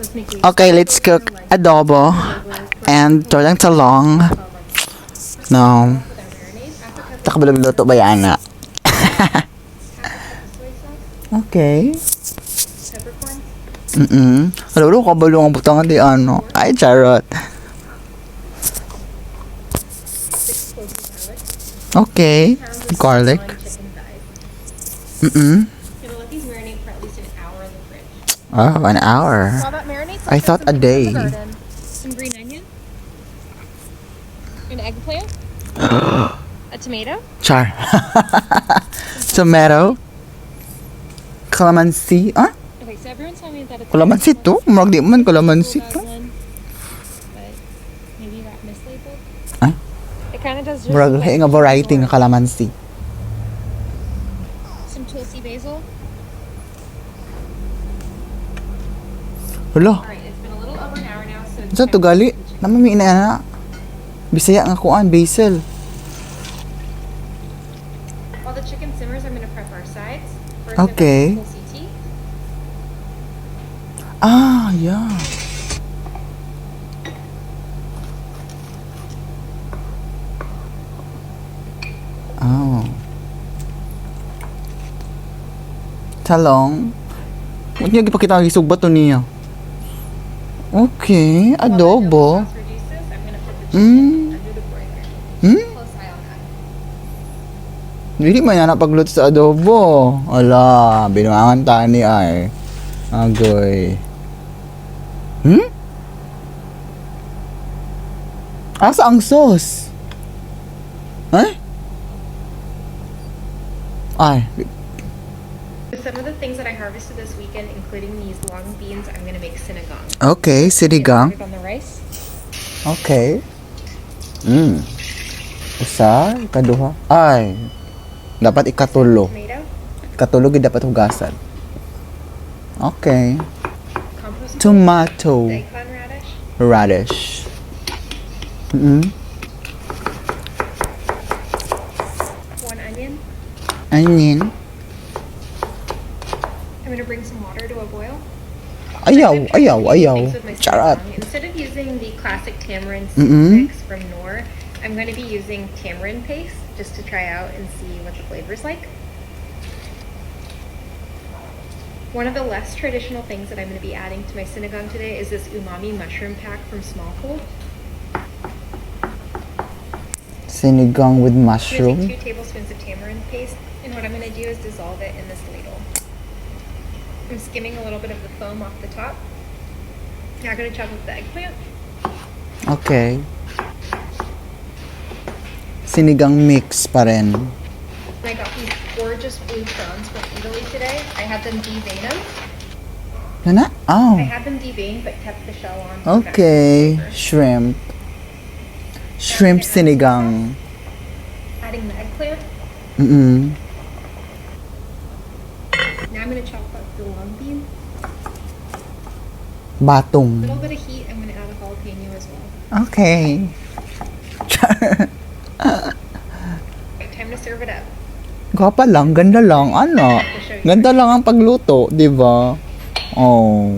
Okay, let's cook adobo and tolang talong. No. Takabulog-luto ba yan na? Okay. Hello, kabalo ang butangan di ano. Ay, charot. Okay. Garlic. Gonna let these marinate for at least an hour in the fridge. Oh, an hour. While that marinates, I thought a day. Some green onion, an eggplant, a tomato, Char. Tomato. Calamansi. Ah? okay, so everyone's telling me that it's Calamansi to? Marag di man calamansi to. but maybe you got mislabeled. Ah? It kind of does just Marag like nga variety ng calamansi. some tulsi basil. Hala. Alright, it's been a little over an hour now, so it's Sa to gali? Namami ina na. Bisaya nga kuan, basil. while the chicken simmers, I'm gonna prep our sides. First, Okay. I'm gonna tulsi tea. Ah, yeah. Oh. Talong. Huwag niya gipakita ang isog bato niya. Okay, While that adobo. sauce reduces, I'm gonna put the chicken Mm. under the broiler. Hmm? Close eye on that. Hindi man yana pagluto sa adobo. Ala, binuangan tani ay. Agoy. Hmm? Asa ang sauce? Ay? Ay. Some of the things that I harvested this weekend, including these long beans, I'm gonna make sinigang. Okay, sinigang. On the rice. Okay. Isa, ikaduha. Ay. Dapat ikatulo. Tomato. Ikatulo gid dapat hugasan. Okay. Compost. Tomato. Daikon radish. Radish. One onion. Onion. I'm gonna bring some water to a boil. Ayaw, I've tried ayaw, using ayaw. things with my Charat. sinigang. Instead of using the classic tamarind Mm-mm. mix from Knorr, I'm going to be using tamarind paste just to try out and see what the flavor's like. One of the less traditional things that I'm going to be adding to my sinigang today is this umami mushroom pack from Smallfold. Sinigang with I'm going to mushroom. take 2 tablespoons of tamarind paste, and what I'm going to do is dissolve it in this ladle. I'm skimming a little bit of the foam off the top. Now I'm going to chop up the eggplant. Okay. Sinigang mix pa rin. I got these gorgeous blue prawns from Italy today. I had them deveined. Nana? Oh. I had them deveined but kept the shell on. for Okay. flavor. Shrimp. Shrimp sinigang. Adding the eggplant. Mm-mm. Now I'm going to chop up the long bean. A Batong. little bit of heat. I'm going to add a jalapeno as well. Okay. Right, time to serve it up. Gwapa lang, ganda lang. Ano? Ganda lang ang pagluto, di ba? Oh.